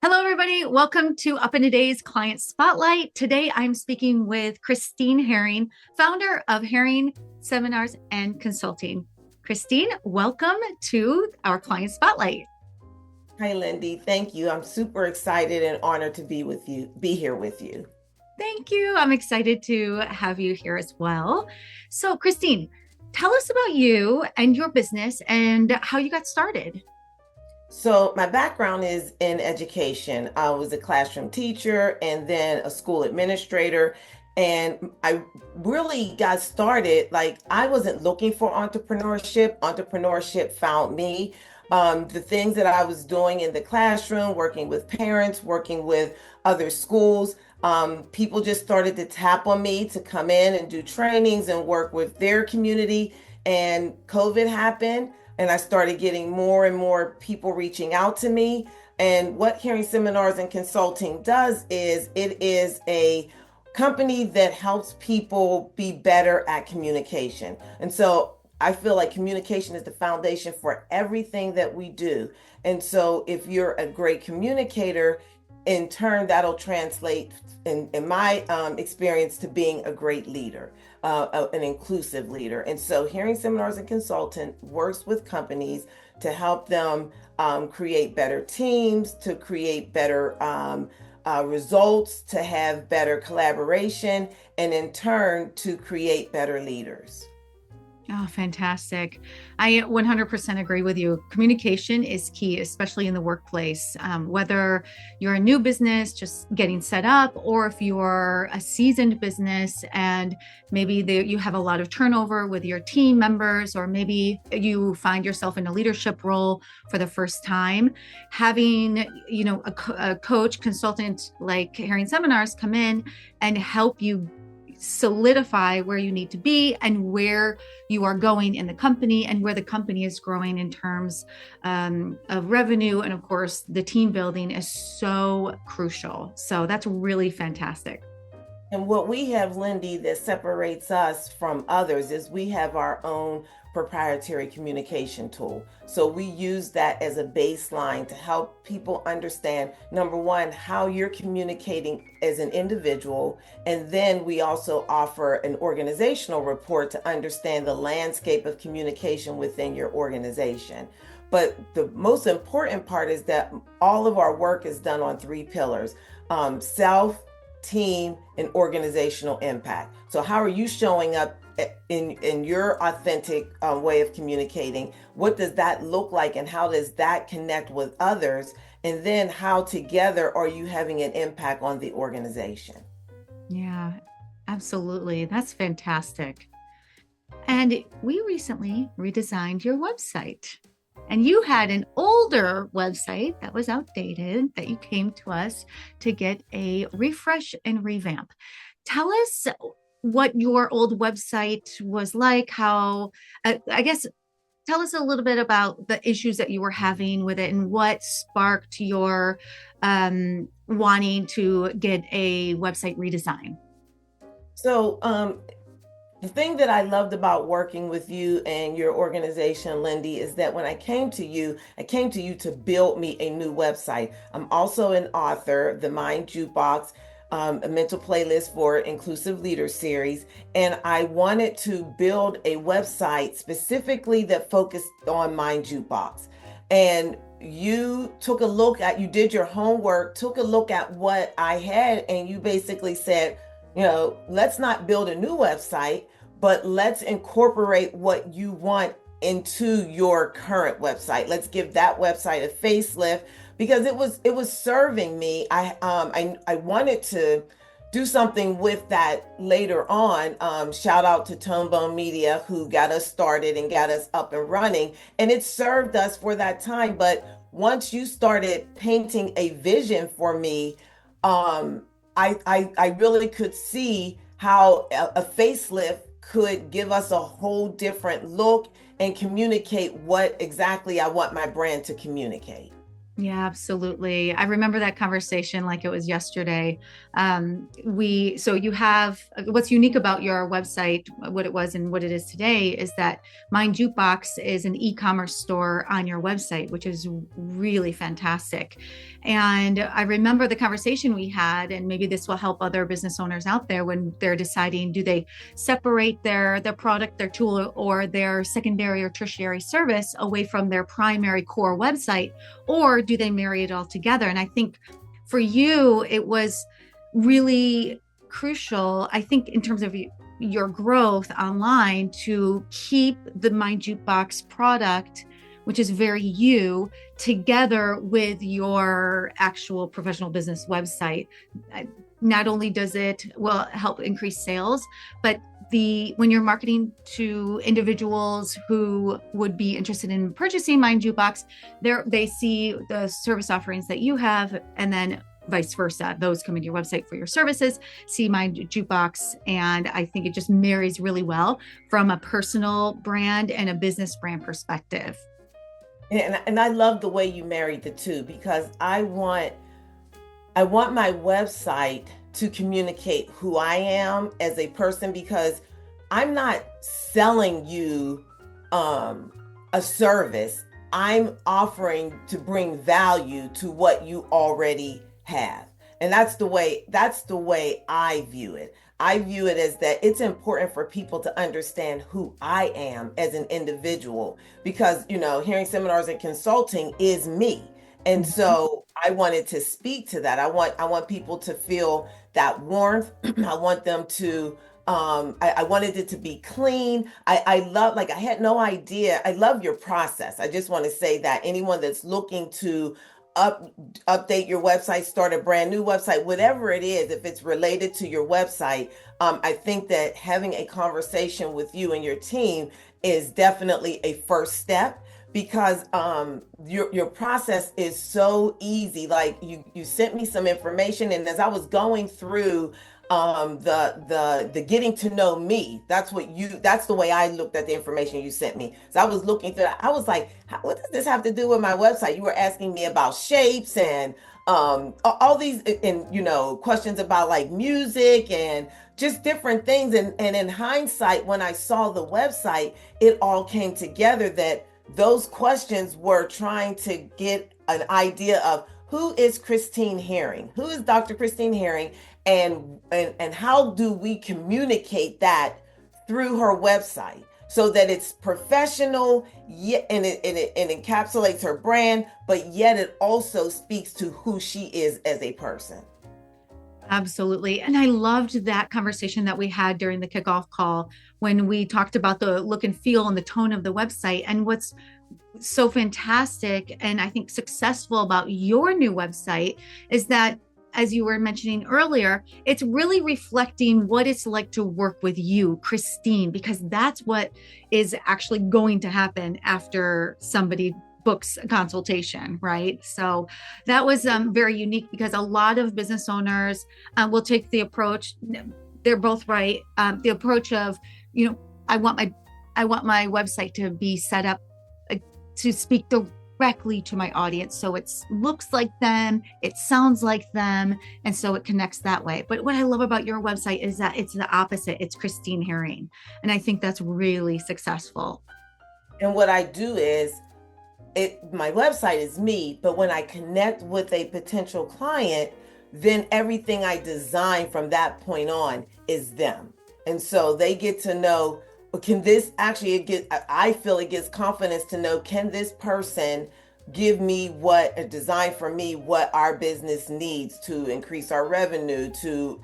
Hello, everybody. Welcome to Up in a Day's Client Spotlight. Today, I'm speaking with Christine Herring, founder of Herring Seminars and Consulting. Christine, welcome to our Client Spotlight. Hi, Lindy. Thank you. I'm super excited and honored to be here with you. Thank you. I'm excited to have you here as well. So, Christine, tell us about you and your business and how you got started. So my background is in education. I was a classroom teacher and then a school administrator. And I really got started, like I wasn't looking for entrepreneurship. Entrepreneurship found me. The things that I was doing in the classroom, working with parents, working with other schools, people just started to tap on me to come in and do trainings and work with their community. And COVID happened and I started getting more and more people reaching out to me. And what Hearing Seminars and Consulting does is it is a company that helps people be better at communication. And so I feel like communication is the foundation for everything that we do. And so if you're a great communicator, in turn, that'll translate in my experience to being a great leader, an inclusive leader. And so Hearing Seminars and Consultant works with companies to help them create better teams, to create better results, to have better collaboration, and in turn, to create better leaders. Oh, fantastic. I 100% agree with you. Communication is key, especially in the workplace. Whether you're a new business just getting set up, or if you're a seasoned business and maybe you have a lot of turnover with your team members, or maybe you find yourself in a leadership role for the first time, having a coach, consultant like Herring Seminars come in and help you solidify where you need to be and where you are going in the company and where the company is growing in terms of revenue. And of course, the team building is so crucial. So that's really fantastic. And what we have, Lindy, that separates us from others is we have our own proprietary communication tool. So we use that as a baseline to help people understand, number one, how you're communicating as an individual. And then we also offer an organizational report to understand the landscape of communication within your organization. But the most important part is that all of our work is done on three pillars: self, team, and organizational impact. So how are you showing up in your authentic way of communicating? What does that look like, and how does that connect with others? And then how together are you having an impact on the organization? Yeah, absolutely. That's fantastic. And we recently redesigned your website. And you had an older website that was outdated that you came to us to get a refresh and revamp. Tell us what your old website was like, how, I guess, tell us a little bit about the issues that you were having with it and what sparked your wanting to get a website redesign. So the thing that I loved about working with you and your organization, Lindy, is that when I came to you to build me a new website. I'm also an author of the Mind Jukebox, a mental playlist for inclusive leader series. And I wanted to build a website specifically that focused on Mind Jukebox. And you did your homework, took a look at what I had, and you basically said, let's not build a new website, but let's incorporate what you want into your current website. Let's give that website a facelift because it was serving me. I wanted to do something with that later on. Shout out to Tonebone Media, who got us started and got us up and running, and it served us for that time. But once you started painting a vision for me, I really could see how a facelift could give us a whole different look and communicate what exactly I want my brand to communicate. Yeah, absolutely. I remember that conversation like it was yesterday. So you have what's unique about your website, what it was and what it is today, is that Mind Jukebox is an e-commerce store on your website, which is really fantastic. And I remember the conversation we had, and maybe this will help other business owners out there when they're deciding, do they separate their product, their tool, or their secondary or tertiary service away from their primary core website, or do they marry it all together? And I think for you, it was really crucial, I think, in terms of your growth online, to keep the Mind Jukebox product, which is very you, together with your actual professional business website. Not only does it well help increase sales, but when you're marketing to individuals who would be interested in purchasing Mind Jukebox, they see the service offerings that you have, and then vice versa. Those come into your website for your services, see Mind Jukebox, and I think it just marries really well from a personal brand and a business brand perspective. And I love the way you married the two because I want my website to communicate who I am as a person because I'm not selling you a service. I'm offering to bring value to what you already have. And that's the way I view it. I view it as that it's important for people to understand who I am as an individual because, hearing seminars and consulting is me. And so I wanted to speak to that. I want people to feel that warmth. I want them to I wanted it to be clean. I love, like, I had no idea. I love your process. I just want to say that anyone that's looking to up update your website, start a brand new website, whatever it is, if it's related to your website, I think that having a conversation with you and your team is definitely a first step because your process is so easy. Like you sent me some information, and as I was going through the getting to know me, that's the way I looked at the information you sent me. So I was looking through that. I was like, what does this have to do with my website? You were asking me about shapes and all these, and questions about like music and just different things. And in hindsight, when I saw the website, it all came together that those questions were trying to get an idea of who is Christine Herring, who is Dr. Christine Herring, and how do we communicate that through her website so that it's professional, yet and it encapsulates her brand, but yet it also speaks to who she is as a person. Absolutely. And I loved that conversation that we had during the kickoff call when we talked about the look and feel and the tone of the website. And what's so fantastic and I think successful about your new website is that, as you were mentioning earlier, it's really reflecting what it's like to work with you, Christine, because that's what is actually going to happen after somebody books a consultation, right? So that was very unique because a lot of business owners will take the approach, they're both right, the approach of, you know, I want my website to be set up to speak directly to my audience. So it looks like them, it sounds like them, and so it connects that way. But what I love about your website is that it's the opposite. It's Christine Herring. And I think that's really successful. And what I do is my website is me, but when I connect with a potential client, then everything I design from that point on is them. And so they get to know, can this actually I feel it gives confidence to know, can this person give me what a design for me, what our business needs to increase our revenue, to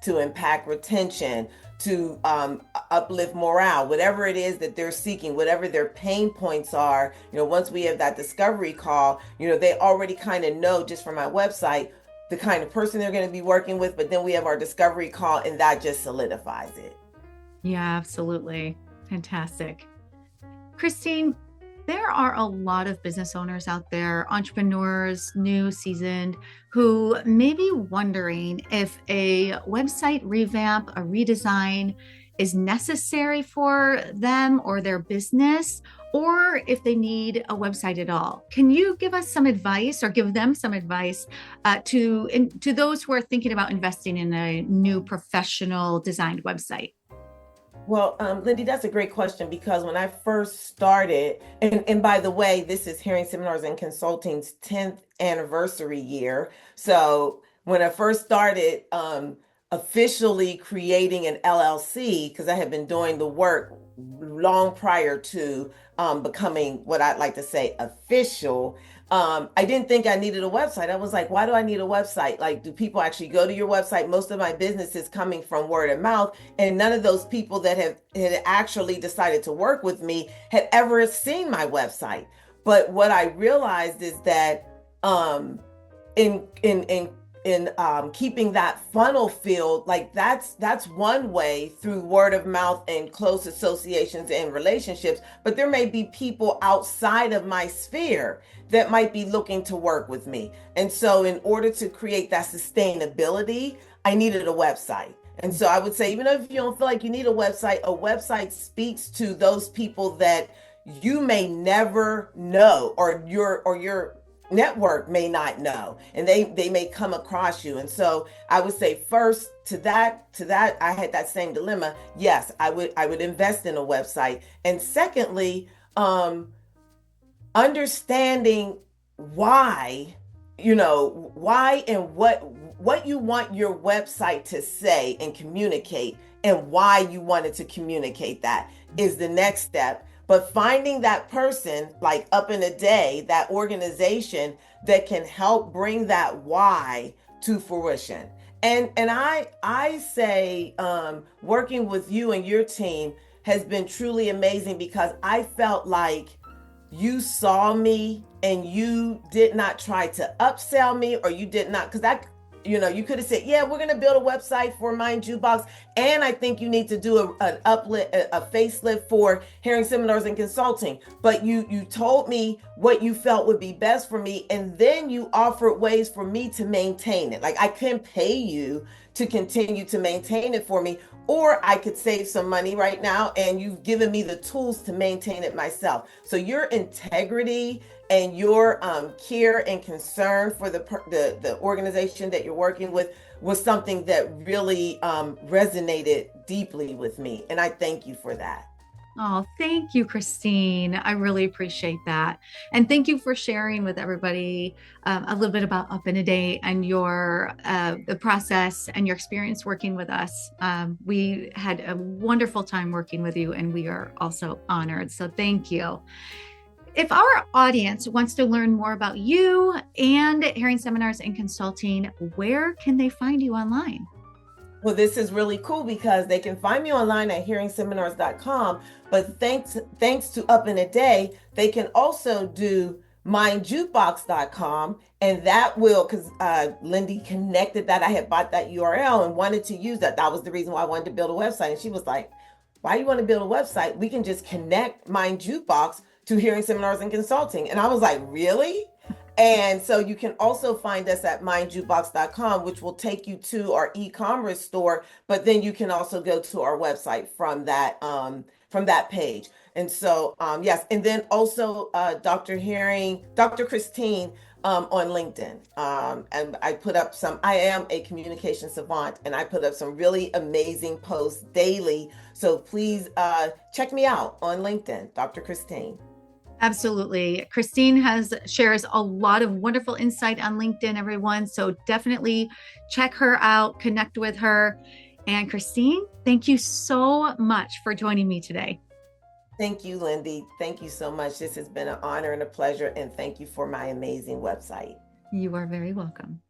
impact retention, to uplift morale, whatever it is that they're seeking, whatever their pain points are. Once we have that discovery call, they already kind of know just from my website the kind of person they're going to be working with. But then we have our discovery call, and that just solidifies it. Yeah, absolutely. Fantastic. Christine, there are a lot of business owners out there, entrepreneurs, new, seasoned, who may be wondering if a website revamp, a redesign is necessary for them or their business, or if they need a website at all. Can you give us some advice or give them some advice to those who are thinking about investing in a new professional designed website? Well, Lindy, that's a great question because when I first started, and by the way, this is Hearing Seminars and Consulting's 10th anniversary year. So when I first started officially creating an LLC, because I had been doing the work long prior to becoming what I'd like to say official. I didn't think I needed a website. I was like, why do I need a website? Like, do people actually go to your website? Most of my business is coming from word of mouth, and none of those people that had actually decided to work with me had ever seen my website. But what I realized is that um, in keeping that funnel filled, like that's one way through word of mouth and close associations and relationships. But there may be people outside of my sphere that might be looking to work with me. And so in order to create that sustainability, I needed a website. And so I would say, even if you don't feel like you need a website speaks to those people that you may never know, or your network may not know, and they may come across you. And so I would say, first, to that I had that same dilemma. Yes, I would invest in a website. And secondly, understanding why, why and what you want your website to say and communicate, and why you wanted to communicate that is the next step. But finding that person, like up in a day, that organization that can help bring that why to fruition. And I say, working with you and your team has been truly amazing, because I felt like you saw me and you did not try to upsell me, or you did not, because you could have said, yeah, we're going to build a website for Mind Jukebox, and I think you need to do an a facelift for Hearing Seminars and Consulting. But you told me what you felt would be best for me, and then you offered ways for me to maintain it. Like, I can pay you to continue to maintain it for me, or I could save some money right now, and you've given me the tools to maintain it myself. So your integrity and your care and concern for the organization that you're working with was something that really resonated deeply with me, and I thank you for that. Oh, thank you, Christine. I really appreciate that. And thank you for sharing with everybody a little bit about Up in a Day and your the process and your experience working with us. We had a wonderful time working with you, and we are also honored. So thank you. If our audience wants to learn more about you and Hearing Seminars and Consulting, where can they find you online? Well, this is really cool because they can find me online at hearingseminars.com, but thanks to Up in a Day, they can also do mindjukebox.com, and that will, because Lindy connected that. I had bought that URL and wanted to use that. That was the reason why I wanted to build a website. And she was like, why you want to build a website? We can just connect Mind Jukebox to Hearing Seminars and Consulting. And I was like, really? And so you can also find us at mindjukebox.com, which will take you to our e-commerce store, but then you can also go to our website from that page. And so yes, and then also Dr. Christine on LinkedIn. And I am a communication savant, and I put up some really amazing posts daily. So please check me out on LinkedIn, Dr. Christine. Absolutely. Christine shares a lot of wonderful insight on LinkedIn, everyone. So definitely check her out, connect with her. And Christine, thank you so much for joining me today. Thank you, Lindy. Thank you so much. This has been an honor and a pleasure. And thank you for my amazing website. You are very welcome.